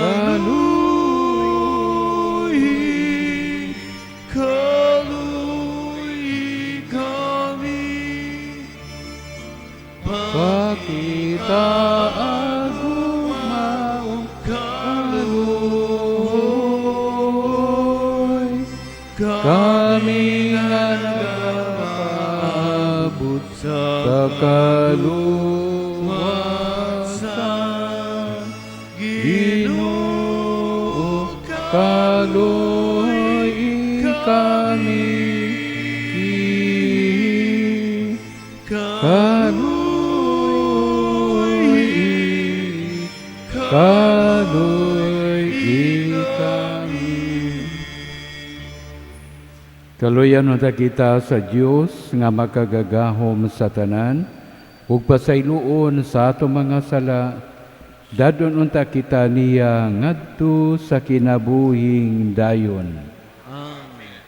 kaluhi, kaluhi kami. Pakita agung maong kaluhi, kami nga nagpaabot sa kaluwasan. Ginoo, kaluhi kami, kaluhi, kaluhi kami. Kaluyan unta kita sa Dios nga makagagahom sa tanan ug pasayloon sa ato mga sala. Dadon unta kita niya ngadto sa kinabuhing dayon. Amen.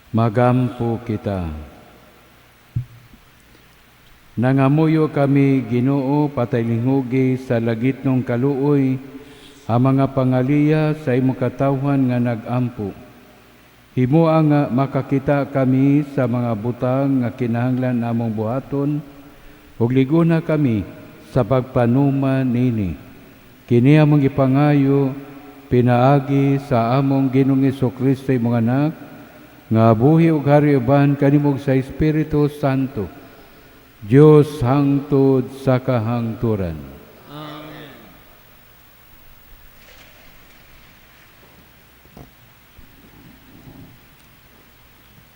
Magampo kita. Nangamuyo kami, Ginoo, pataylingugi sa lagitnong kaluoy ang mga pangaliya sa imong katawhan nga nagampo. Himoa nga makakita kami sa mga butang nga kinahanglan namong buhaton ug liguna kami sa pagpanuman nini. Kini among ipangayo pinaagi sa among Ginoong Hesukristo imong anak nga buhi ug hari uban kanimo sa Espiritu Santo. Dios hangtod sa kahangturan. Amen.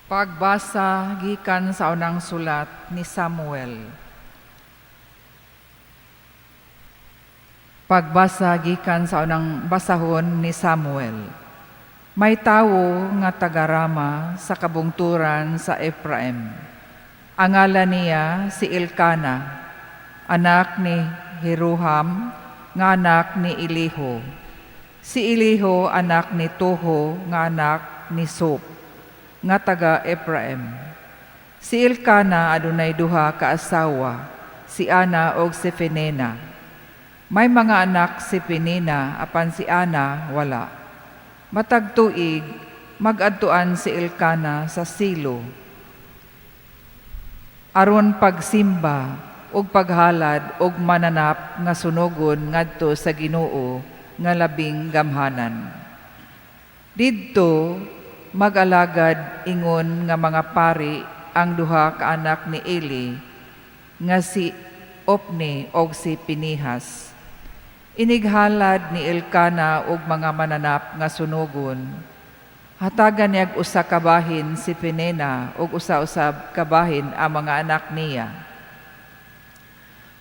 Pagbasa gikan sa unang sulat ni Samuel. Pagbasa gikan sa unang basahon ni Samuel. May tawo nga taga-Rama sa kabungturan sa Ephraim. Ang ngalan niya si Elkana, anak ni Jeroham, nga anak ni Eliho. Si Eliho anak ni Toho, nga anak ni Sop, nga taga Ephraim. Si Elkana adunay duha ka asawa, si Ana ug si Penina. May mga anak si Penina apan si Ana wala. Matag tuig mag-adtuan si Elkana sa Silo aron pagsimba ug paghalad ug mananap nga sunogon ngadto sa Ginoo nga labing gamhanan. Didto mag-alagad ingon nga mga pari ang duha ka anak ni Eli nga si Opni og si Pinihas. Inighalad ni Elkana og mga mananap nga sunogon. Hatagan niya usa ka bahin si Penina ug usa-usab ka bahin ang mga anak niya.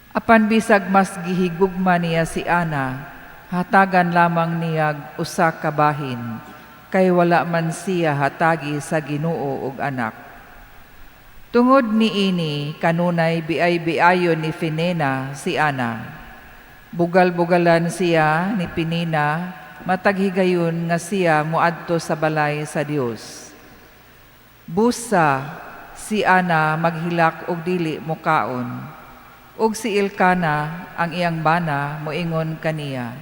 Apan bisag mas gihigugma niya si Ana, hatagan lamang niya usa ka bahin, kay wala man siya hatagi sa Ginoo ug anak. Tungod niini kanunay biay-biayon ni Penina si Ana. Bugal-bugalan siya ni Penina, matag higayon nga siya muadto sa balay sa Dios. Busa si Ana maghilak og dili mukaon, ug si Elkana ang iyang bana moingon kaniya,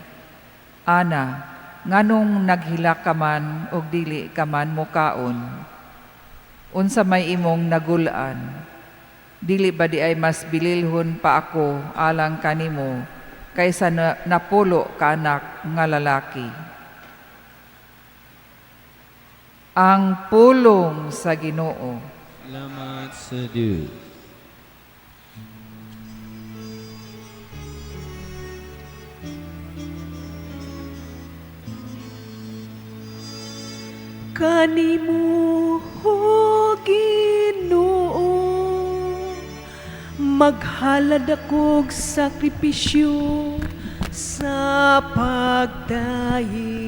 Ana, nganong naghilak ka man og dili ka man mukaon? Unsa may imong nagulaan? Dili ba di ay mas bililhon pa ako alang kanimo kaysa napulo ka anak nga lalaki? Ang pulong sa Ginoo. Salamat sa Diyos. Kanimo, O Ginoo, maghalad akog sakripisyo sa pagdayi.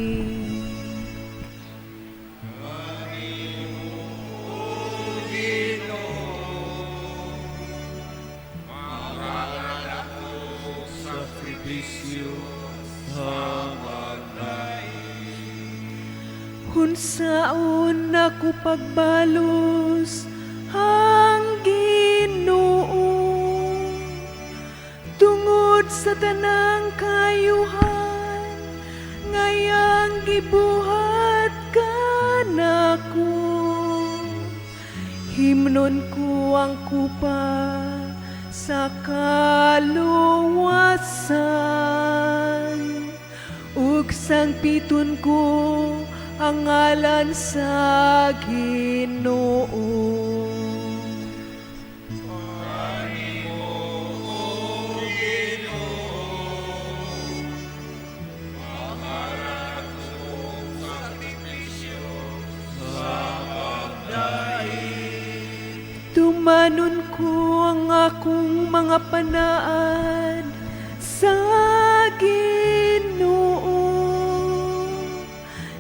Unsaon ako pagbalos ang Ginoo tungod sa tanang kayuhan gibuhat ka nako. Himnon ko ang kupa sa kaluwasan, ug sangpiton ko ang ngalan sa Ginoo. Tumanon ko ang akong mga panaad sa Ginoo,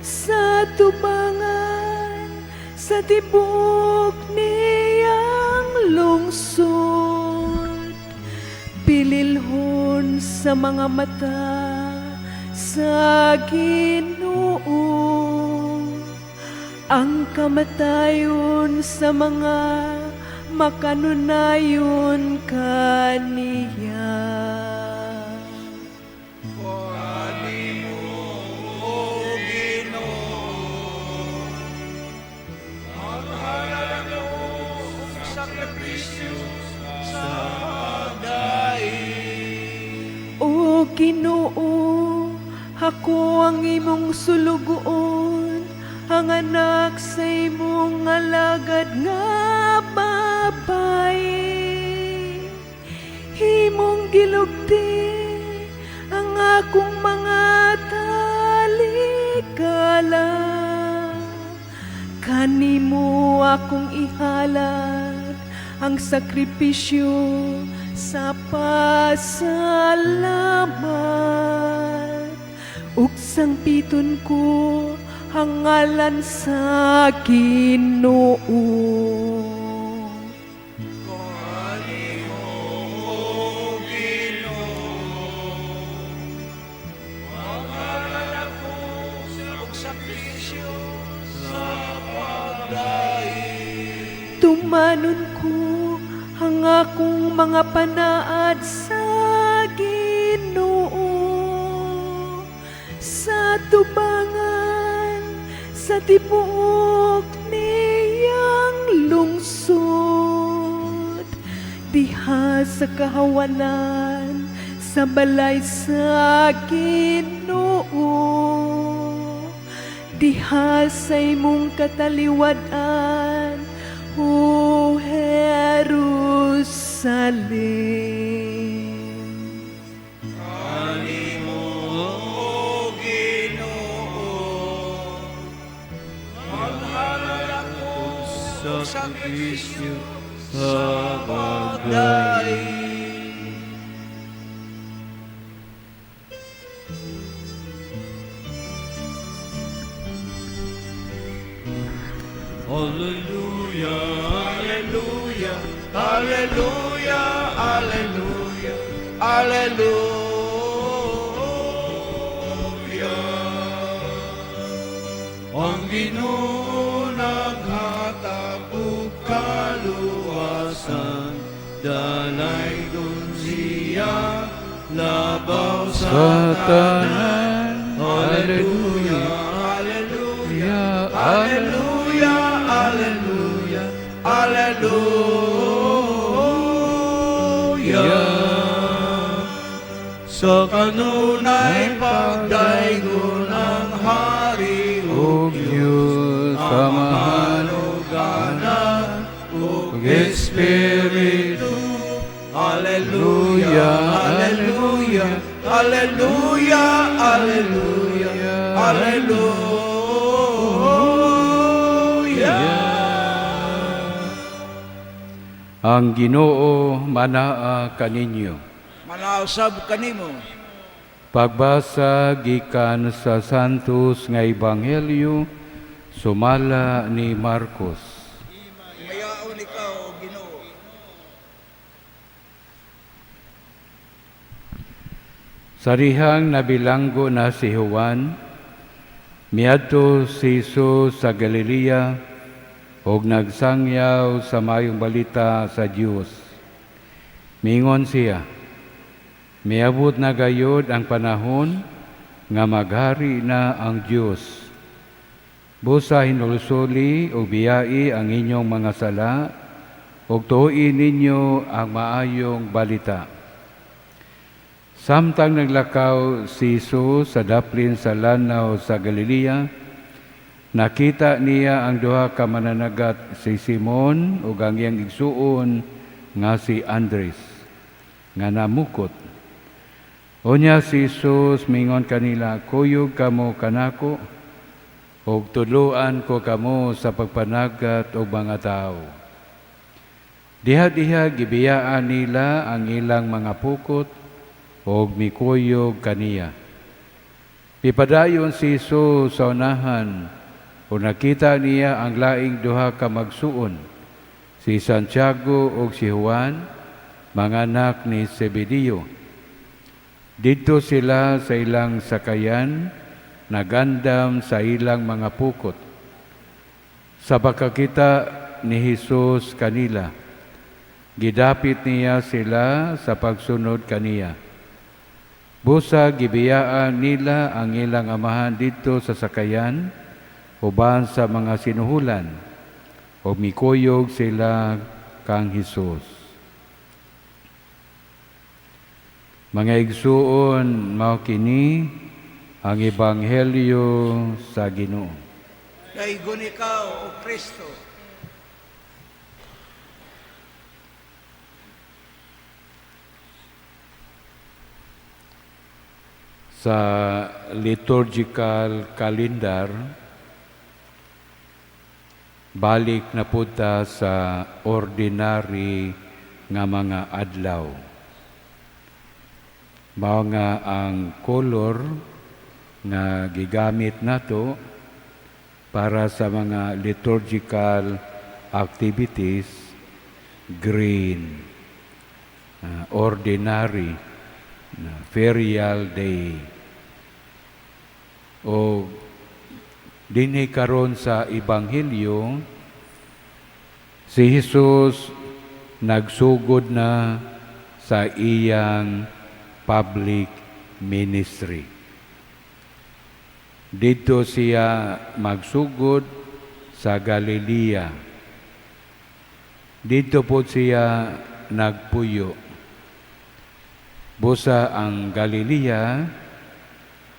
sa tubangan, sa tibok niyang lungsod. Pililhon sa mga mata sa Ginoo, ang kamatayon sa mga makanunayon kaniya. O Ginoo, ako ang imong sulugoon, ang anak sa imong alagad nga babae. Himong gilugti ang akong mga talikala, kanimo akong ihalad ang sakripisyo sa pasalamat, ug sangpiton ko ang ngalan sa Ginoo. Tumanon ko ang akong mga panaad sa Ginoo, sa tubangan, sa tibuok niyang lungsod. Diha sa kahawanan, sa balay sa Ginoo, diha sa imong kataliwadan, O Jerusalem. Sakripisyo sa bagay. Hallelujah, hallelujah, hallelujah, hallelujah, hallelujah. Ang Ginoo naghatag og kaluwasan, dalay dun siya labaw sa Sa tanan. tanan, Hallelujah, hallelujah, hallelujah, hallelujah, hallelujah. Sa kanunay pagdaygon ang hari O Diyos, samahan Anak ug Espiritu. Hallelujah, hallelujah, hallelujah, hallelujah, hallelujah. ang Ginoo manaa kaninyo. Manausab kanimo. Pagbasa gikan sa Santos nga Ebanghelyo sumala ni Marcos. Mayaon ikaw, Ginoo. Sarihang nabilanggo na si Juan, miadto si Jesus sa Galilea ug nagsangyaw sa mayong balita sa Dios. Mingon siya, miabot na gayod ang panahon nga maghari na ang Dios. Busa hinulsuli o biyai ang inyong mga sala, ug tuuin ninyo ang maayong balita. Samtang naglakaw si Jesus sa daplin sa lanaw sa Galilea, nakita niya ang duha ka mananagat, si Simon ug ang iyang igsuon nga si Andres, nga namukot. Unya si Jesus mingon kanila, "Kuyog kamo kanako, ug tuluan ko kamo sa pagpanagat og mga tao." Diha-diha gibiyaan nila ang ilang mga pukot ug mikuyog kaniya. Pipadayon si Jesus sa unahan, ug nakita niya ang laing duha ka magsuon, si Santiago ug si Juan, mga anak ni Zebedeo. Dito sila sa ilang sakayan, nagandam sa ilang mga pukot. Sa pagkakita ni Jesus kanila, gidapit niya sila sa pagsunod kaniya. Busa gibiyaan nila ang ilang amahan dito sa sakayan, uban sa mga sinuhulan, o mikuyog sila kang Jesus. Mga igsuon, mao kini ang Ebanghelyo sa Ginoo. Daigon ikaw, O Kristo. Sa liturgical calendar, balik na punta sa ordinary nga mga adlaw. Mao nga ang color nga gigamit nato para sa mga liturgical activities, green, ordinary, ferial day. O dinhi karon sa Ebanghelyo, si Jesus nagsugod na sa iyang public ministry. Dito siya magsugod sa Galilea. Dito po siya nagpuyo. Busa ang Galilea,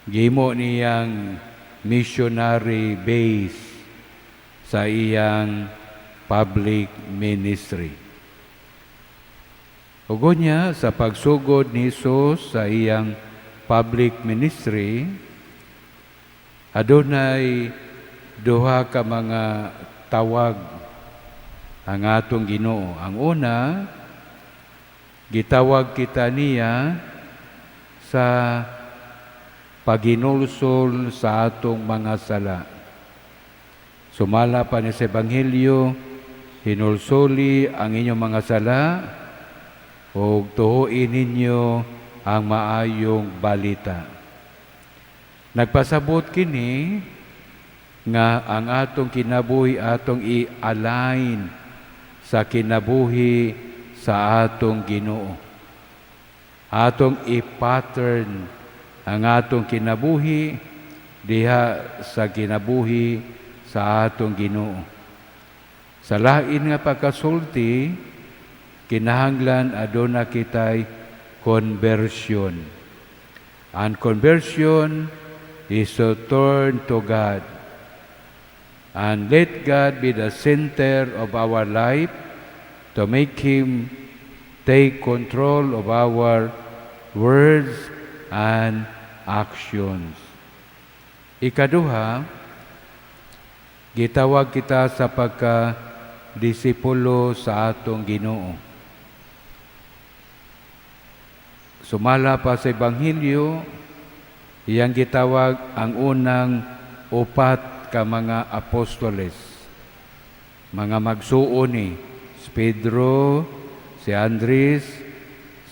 gimo niyang missionary base sa iyang public ministry. Ugo niya sa pagsugod ni Jesus sa iyang public ministry, adunay duha ka mga tawag ang atong Ginoo. Ang una, gitawag kita niya sa paginulsol sa atong mga sala. Sumala pa ni sa Ebanghelyo, hinulsoli ang inyong mga sala, o tuhuin ninyo ang maayong balita. Nagpasabot kini nga ang atong kinabuhi atong i-align sa kinabuhi sa atong Ginoo. Atong i-pattern ang atong kinabuhi diha sa kinabuhi sa atong Ginoo. Sa lain nga pagkasulti, kinahanglan aduna kitay conversion. And conversion is to turn to God and let God be the center of our life, to make Him take control of our words and actions. Ikaduha, gitawag kita sa pagka-disipulo sa atong Ginoo. Sumala pa sa Ebanghelyo, iyang gitawag ang unang upat ka mga apostoles, mga magsuon ni si Pedro, si Andres,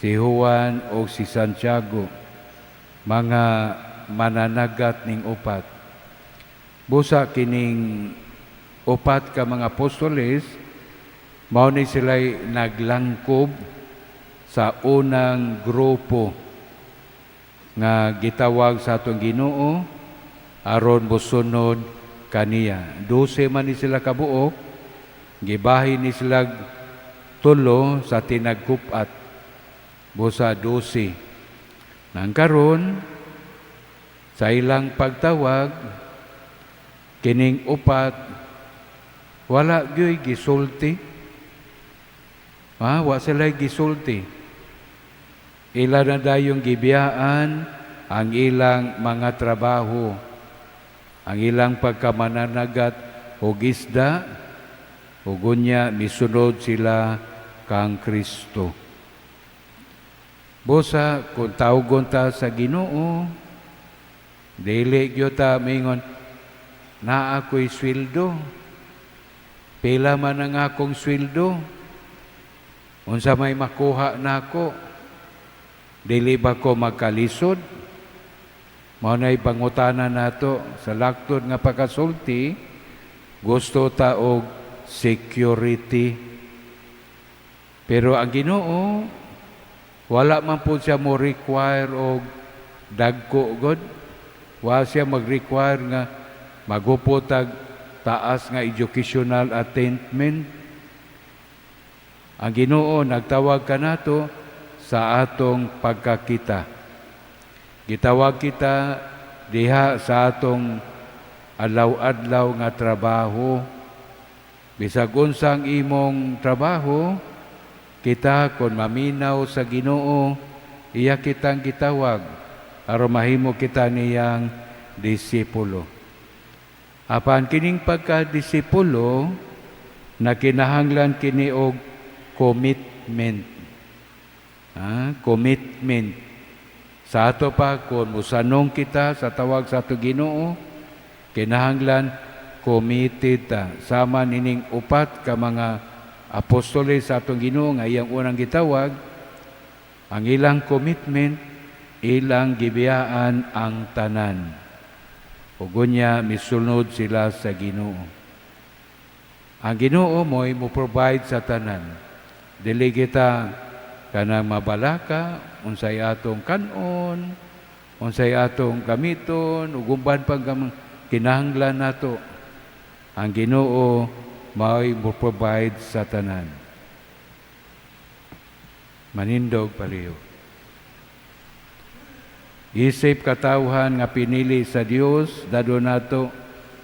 si Juan o si Santiago, mga mananagat ning upat. Busa kining upat ka mga apostoles, mao ni sila'y naglangkob sa unang grupo nga gitawag sa atong Ginoo aron mosunod kaniya. 12 man ni sila kabuok, gibahin ni sila 3 sa tinagkupat, busa 12. Nang karon sa ilang pagtawag, kining upat, wala gyoy gisulti. Wa sila gisulti. Ila na dayong gibiyaan ang ilang mga trabaho, ang ilang pagkamananagat o isda, o gunya misunod sila kang Kristo. Bosa, kung tawgon ta sa Ginoo, dili gyud ta mingon, na ako'y sweldo. Pila man ang akong sweldo. Unsa may makuha nako? Dili ba ko magkalisod? Mao na'y pangutana nato sa laktod nga pagkasulti, gusto ta og security. Pero ang Ginoo, wala man po siya mo require og dagko god. Wa siya mag-require nga magupotag taas nga educational attainment. Ang Ginoo nagtawag kanato sa atong pagkakita. Gitawag kita diha sa atong adlaw-adlaw nga trabaho. Bisag unsang imong trabaho, kita kon maminaw sa Ginoo, iya kitang gitawag aron mahimo kita niyang disipulo. Apan kining pagka-disipulo, nakinahanglan kini og commitment. Commitment. Sa ato pa, kung musanong kita sa tawag sa ato Ginoo, kinahanglan committed ta. Sama nining upat ka mga apostoles sa atong Ginoo nga iyang unang gitawag, ang ilang commitment, ilang gibiyaan ang tanan. Ugunya misunod sila sa Ginoo. Ang Ginoo mo'y mo-provide sa tanan. Dili kita kanang mabalaka, unsay atong kanon, unsay atong gamiton, ugumban pang kinahanglan nato. Ang Ginoo mao'y mo-provide sa tanan. Manindog paliw. Isip katawhan nga pinili sa Dios, dado nato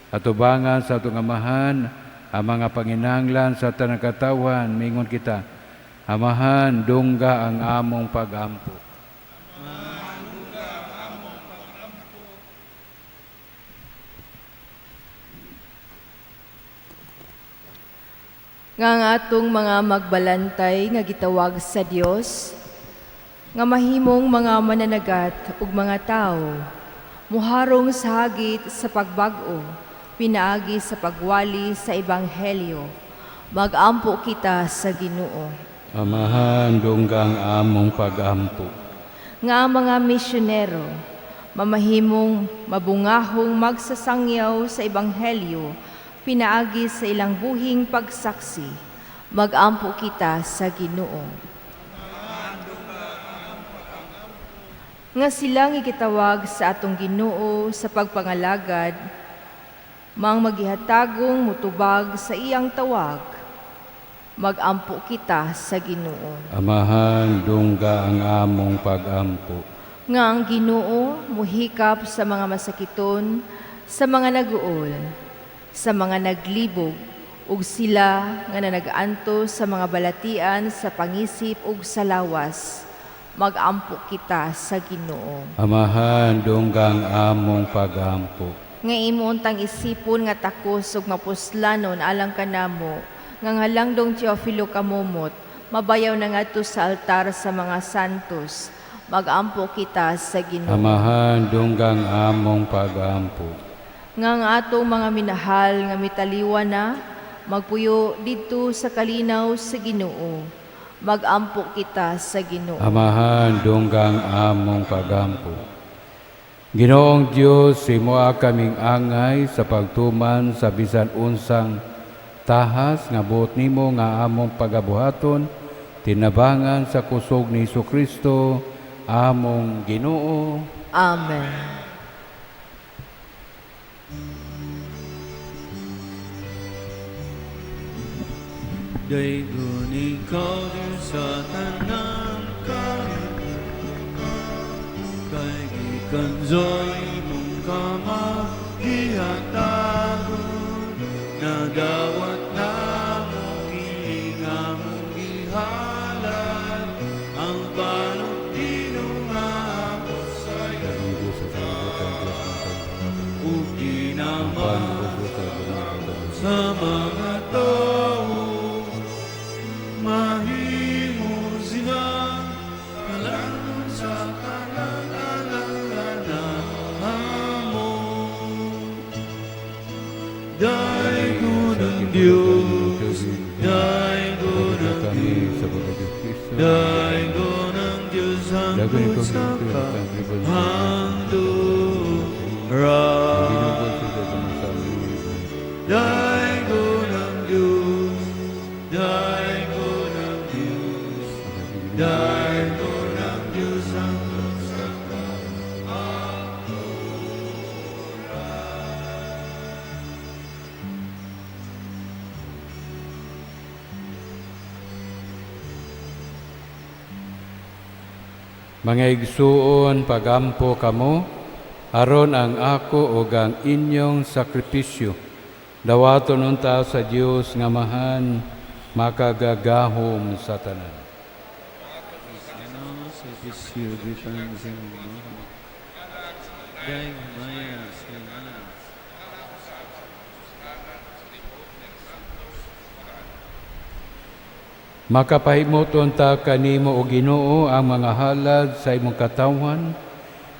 atubangan sa atong amahan, ang mga panginahanglan sa tanang katawhan, mingon kita, Amahan, dungga ang among pag-ampo. Nga ang atong mga magbalantay nga gitawag sa Dios, nga mahimong mga mananagat ug mga tao, muharong sa hagit sa pagbag-o, pinaagi sa pagwali sa ebanghelyo, mag-ampo kita sa Ginoo. Amahan, dunggang among pag-ampo. Nga ang mga misyonero, mamahimong mabungahong magsasangyaw sa ebanghelyo, pinaagi sa ilang buhing pagsaksi, mag-ampo kita sa Ginoo. Nga silang ikitawag sa atong Ginoo sa pagpangalagad, mang magihatagong mutubag sa iyang tawag, mag-ampo kita sa Ginoo. Amahan, dungga ang among pag-ampo. Nga ang Ginoo muhikap sa mga masakiton, sa mga naguol, sa mga naglibog, ug sila nga nanag-anto sa mga balatian sa pangisip ug sa lawas, mag-ampo kita sa Ginoo. Amahan, dunggang among pag-ampo. Nga imuuntang isipon nga takos ug mapuslanon alang kanamo, nga halangdong Teofilo kamumot, mabayaw na ngadto sa altar sa mga santos, mag-ampo kita sa Ginoo. Amahan, dunggang among pag-ampo. Nga ang atong mga minahal nga mitaliwan na, magpuyo dito sa kalinaw sa Ginoo, mag-ampo kita sa Ginoo. Amahan, dunggang among pag-ampo. Ginoong Diyos, imoa kaming angay sa pagtuman sa bisan unsang tahas nga buot nimo nga among pagabuhaton, tinabangan sa kusog ni Jesucristo, among Ginoo. Amen. Daigon ikaw din sa tanang kay gikanzoy mong kamagihatagon na dawat na mo kilinga mong gihalad ang balong tinungapos sa'yo ug ginamang sa mga tao mahimo sila kalangon sa kanalalanganan mo. Daigon ng Diyos, Daigon ng Diyos, Daigon ng Diyos hanggang sa kahangduran. Daigon ng Diyos, Daigon ng Diyos, Daigon ng Diyos hanggang sa Mga igsuon, pagampo kamo, aron ang ako ug ang inyong sakripisyo. Dawaton unta sa Dios nga mahan, makagagahom sa tanan. Makapahimoton ta kanimo o Ginoo ang mga halad sa imong katawhan.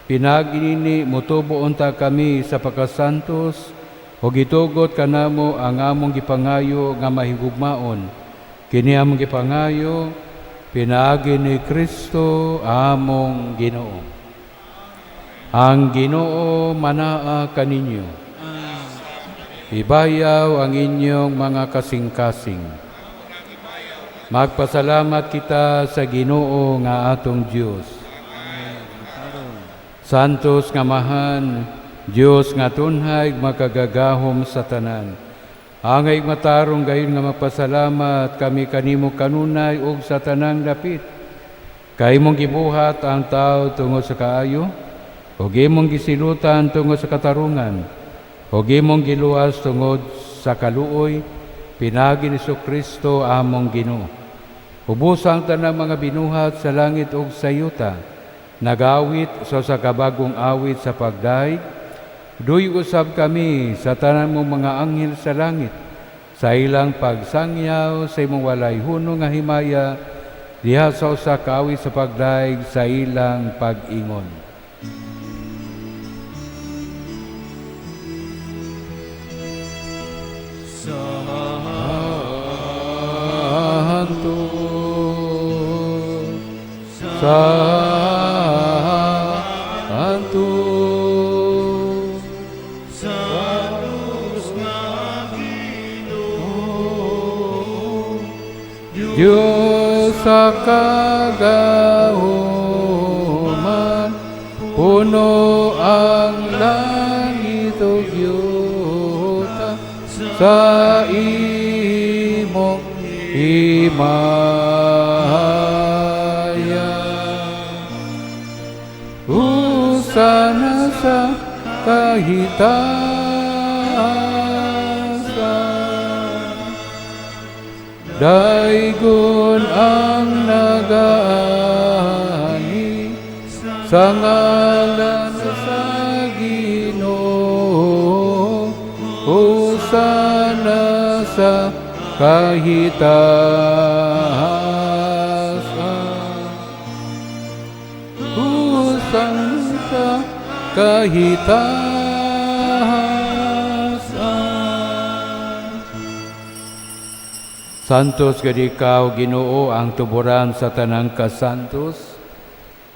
Pinag-inini mutuboon ta kami sa pagkasantos o gitugot kanamo ang among gipangayo nga mahigugmaon. Kini among gipangayo pinaagi ni Kristo among Ginoo. Ang Ginoo manaa kaninyo. Ibayaw ang inyong mga kasing-kasing. Magpasalamat kita sa Ginoo nga atong Dios. Santos nga mahan, Dios nga tunhay makagagahom sa tanan. Angay matarong gayon nga magpasalamat kami kanimo kanunay ug sa tanang dapit. Kay mong gibuhat ang tao tungod sa kaayo, ug imong gisilutan tungod sa katarungan, ug imong giluwas tungod sa kaluoy, pinagi ni Kristo among Ginoo. Ubusang tanang mga binuhat sa langit ug sa yuta, nagawit sa kabagong awit sa pagdaig, duy usab kami sa tanan mong mga anghel sa langit, sa ilang pagsangyaw sa imong walay hunong nga himaya, diha sa usa ka awit sa pagdaig sa ilang pag-ingon. Santo, Santos nga Ginoo, Diyos sa kagahuman, puno ang langit o yuta sa imong himaya. Usana sa kahitasan, daigon ang nagaani sa ngalan sa Ginoo. Usana sa kahitasan, usang sa kahitasan. Santos gadi ikaw, Ginoo, ang tuburan sa tanang kasantos.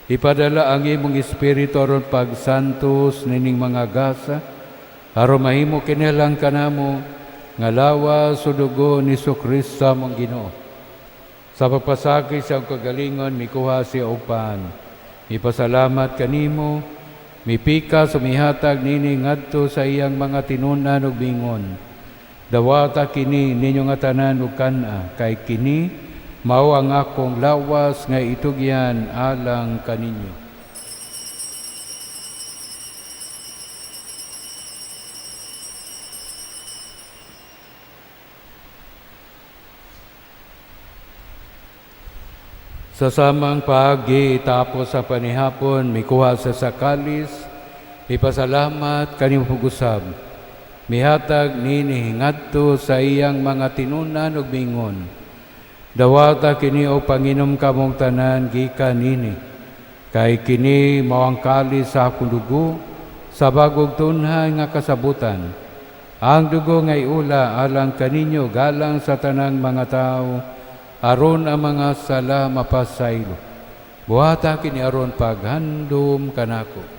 Ipadala ang imong espiritu aron pagsantos nining mga gasa, aron mahimo kinilang kanamo nga lawas o dugo ni Kristo among Ginoo. Sa pagpasakit sa kagalingon mikuha siya upan. Ipasalamat kanimo Mipika sumihatag nini ngadto sa iyang mga tinunan ug bingon. Dawata kini ninyo nga tanan ug kana, kay kini mao ang akong lawas nga itugyan alang kaninyo. Sa samang paagi tapos sa panihapon, mikuha sa sakalis, ipasalamat kanimo pag-usab. Mihatag nini ngadto sa iyang mga tinunan ug bingon. Dawata kini o panginom kamong tanan gikan nini. Kay kini mao ang kalis sa akong dugo sa bagog tunhay nga kasabutan. Ang dugo nga iula alang kaninyo galang sa tanang mga tao, aron ang mga sala mapasaylo. Buhata kini aron paghandom kanako.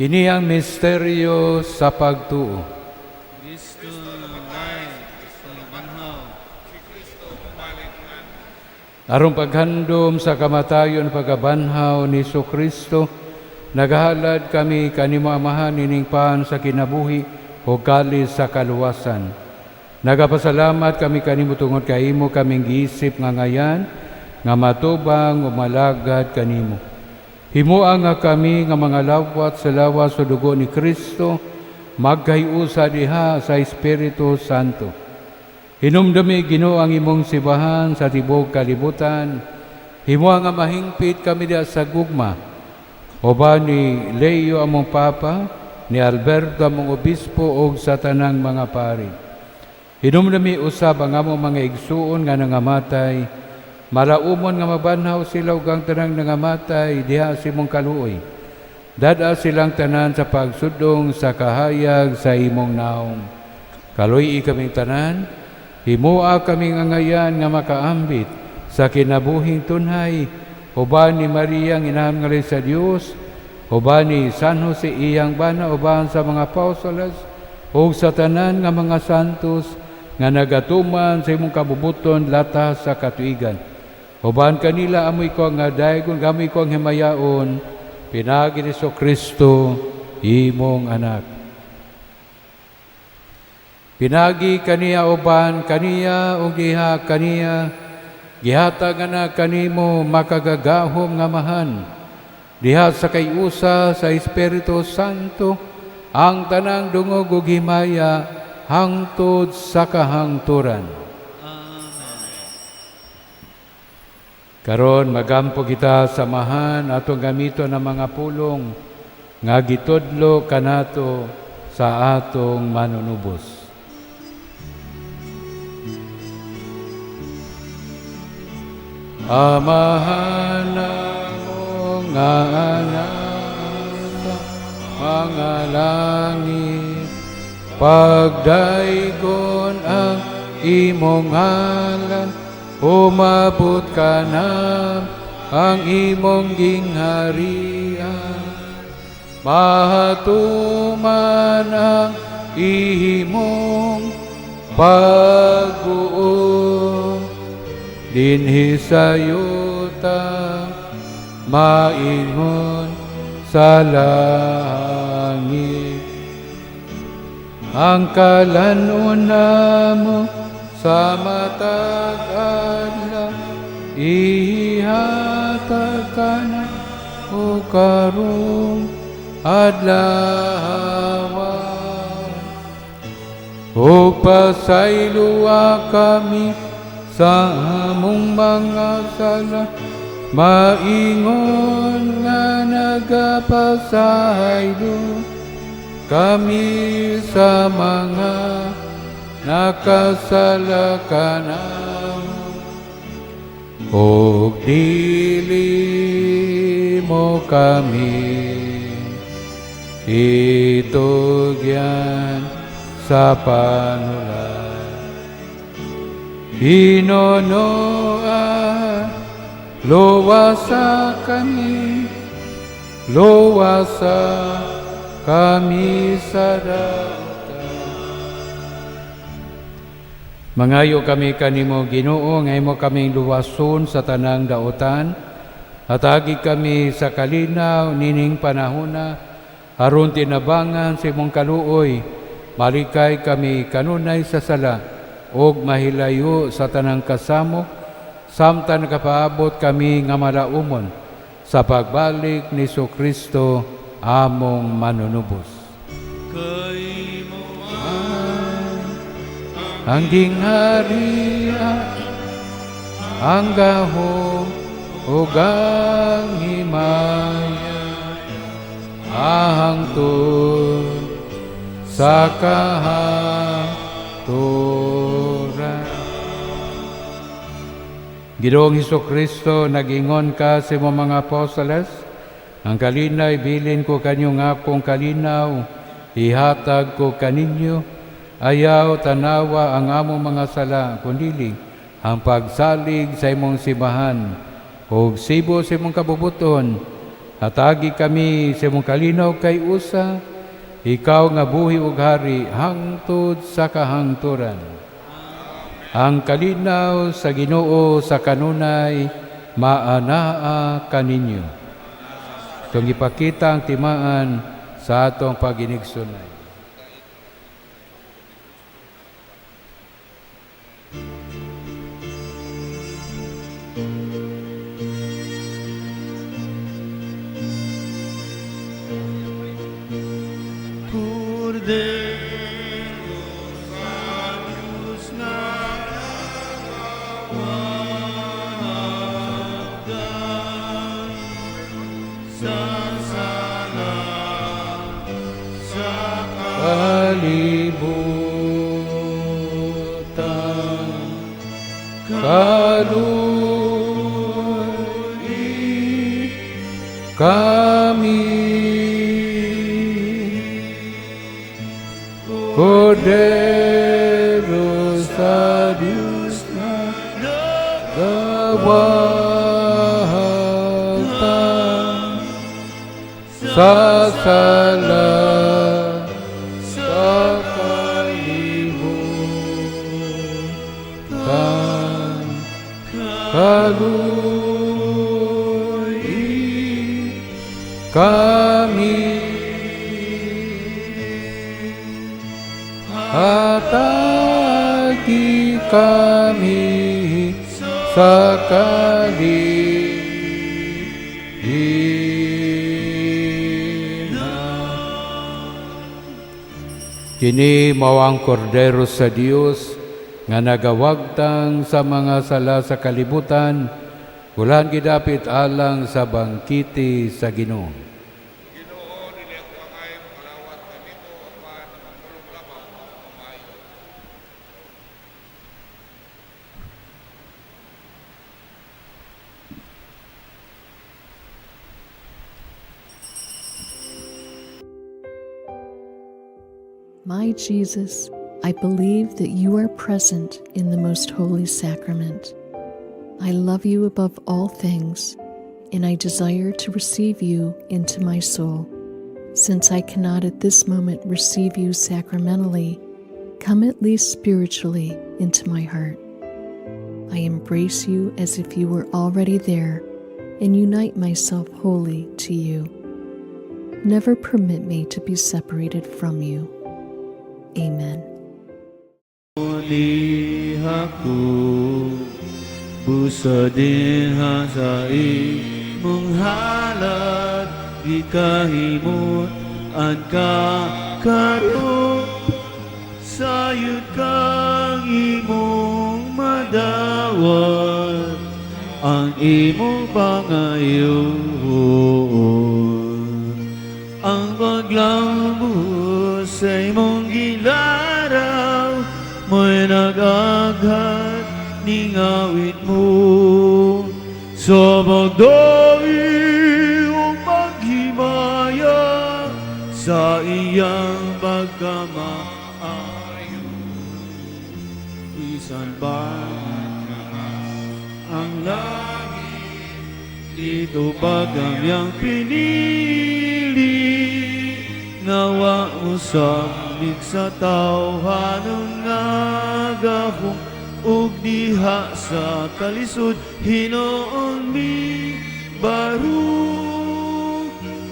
Kini ang misteryo sa pagtuo. Kristo nanay, Kristo banhaw. Aron paghandom sa kamatayon pagabanhaw ni Kristo, nagahalad kami kanimo Amahan nining paan sa kinabuhi o kalis sa kaluwasan. Nagapasalamat kami kanimo tungod kay imo kaming giisip nga ngayan nga matubang o malagad kanimo. Himua nga kami nga mga lawat sa lawas o dugo ni Kristo, magkayusa diha sa Espiritu Santo. Hinumdumi Ginoo ang imong sibahan sa tibok kalibutan, himua nga mahingpit kami diha sa gugma. O ba ni Leo among Papa, ni Alberto among Obispo o sa tanang mga pari. Hinumdumi usab ang among mga igsuon nga nangamatay, malaumon nga mabanhaw sila ug ang tanang nangamatay diha sa imong kaluoy. Dada silang tanan sa pagsudong sa kahayag sa imong naong. Kaluy kaming tanan, himua kaming angayan nga makaambit sa kinabuhing tunhay, uban ni Maria ang inaham nga sa Dios, uban ni San Jose iyang bana, uban sa mga apostoles, ug sa tanan nga mga santos nga nagatuman sa imong kabubuton latas sa katuigan. Uban kanila amoy ko nga daygon gamoy ko ang himayaon, pinagi ni Kristo imong anak. Pinagi kaniya uban kaniya ug diha kaniya gihatag na kanimo makagagahom nga mahan. Diha sa kayusa sa Espiritu Santo ang tanang dungog ug himaya hangtod sa kahangturan. Karon magampo kita samahan atong gamiton ng mga pulong nga gitudlo kanato sa atong manunubos. Amahan namo nga anak sa mga langit, pagdaigon ang imong ngalan, umabot ka na ang imong gingharian. Mahatuman ang ihimong pagbuo. Dinhi sa yuta maingon sa langit. Ang kalanon namo sa matag adlaw, ihatag ka na o karong adlawan. O pasayloa kami sa among mga sala, maingon nga nagapasaylo kami sa mga nakasala ka namo. O dili mo kami itugyan sa panulan. Hinonoa, luwasa kami sa daot. Mangayo kami kanimo Ginoo, nga imo kaming luwason sa tanang daotan. Hatagi kami sa kalinaw nining panahona, aron tinabangan sa imong kaluoy. Malikay kami kanunay sa sala, og mahilayo sa tanang kasamo, samtang nakapaabot kami nga malaumon sa pagbalik ni Kristo among manunubos. Kay mo Ang gingharian, ang gahom, ug ang himaya, ahangtod sa kahaturan. Ginoong Hesukristo, nag-ingon ka sa imong mga apostoles, ang kalinaw bilin ko kanyo nga akong kalinaw, ihatag ko kaninyo, ayaw tanawa ang among mga sala, kundili ang pagsalig sa imong simbahan, o sibo sa imong kabubuton. Hatagi kami sa imong kalinaw kay usa, ikaw nga buhi ug hari hangtod sa kahangturan. Ang kalinaw sa Ginoo sa kanunay maanaa kaninyo. Itong ipakita ang timaan sa atong paginigsunay. Cordero sa Diyos na nagawagdan sa sala sa Kalibutan, kaluoy kami. Cordero sa Diyos na nagawagdan sa sala sa kalibutan, kaluoy kami. Hatagi kami sa kalihina. Kini mao ang kordero sa Dios nga nagawagtang sa mga sala sa kalibutan, ulan gidapit alang sa bangkiti sa Ginoo. My Jesus, I believe that you are present in the most holy sacrament. I love you above all things, and I desire to receive you into my soul. Since I cannot at this moment receive you sacramentally, come at least spiritually into my heart. I embrace you as if you were already there and unite myself wholly to you. Never permit me to be separated from you. Amen. Unihaku busadin sa imong halad, ikahimot ang kakarong sayod kang imong madawat ang imong pangayon, ang paglambot sa imong gilaraw, mo'y nag-aghat ning awit mo. Sa pagdawi o paghimaya, sa iyang pagkamaayo, isan ba ang langit, ito pagamyang pinili, ngawa usab sa tawhanon nga gahom ug diha sa kalisod Hinoon mi baro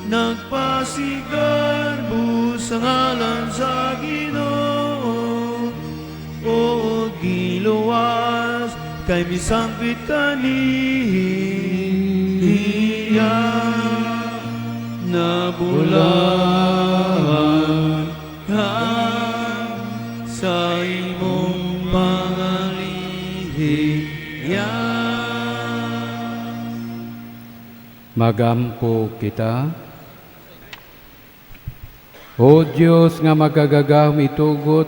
nagpasigarbo sa ngalan sa Ginoo o giluwas kay misangpit kaniya nabulan ka sa imong pangalihiya. Magampo kita. O Diyos nga magagagahom itugot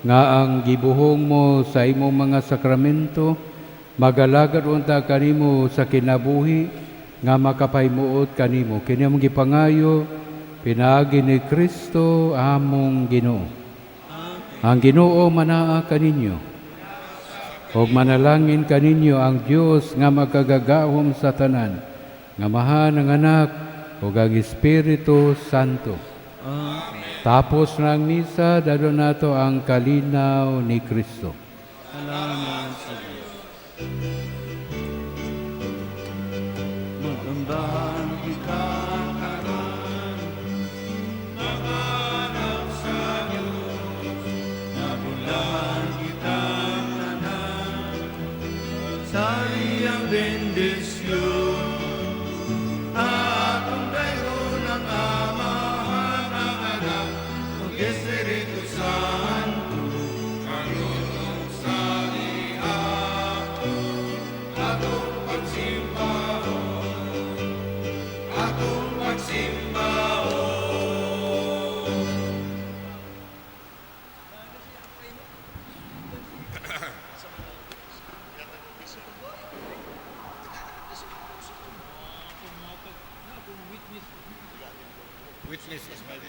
nga ang gibuhong mo sa imong mga sakramento magalagad unta kanimo sa kinabuhi nga makapaymuot kanimo kini among gipangayo pinaagi ni Kristo among Ginoo. Ang Ginoo manaa kaninyo ug manalangin kaninyo ang Dios nga magagagahom sa tanan nga Maha ng Anak ug ang Espiritu Santo. Tapos ng misa, dado nato ang kalinaw ni Kristo. Salamat sa Diyos. Magambahan kita kanan, naganap sa Diyos, nabulahan kita kanan, sa iyang bendisyon, atong dayo ng Amahan ng Anak, ug Espiritu Santo, kanunong sa ihapon, atong pagsimbahon, atong pagsimbahon. Witness is my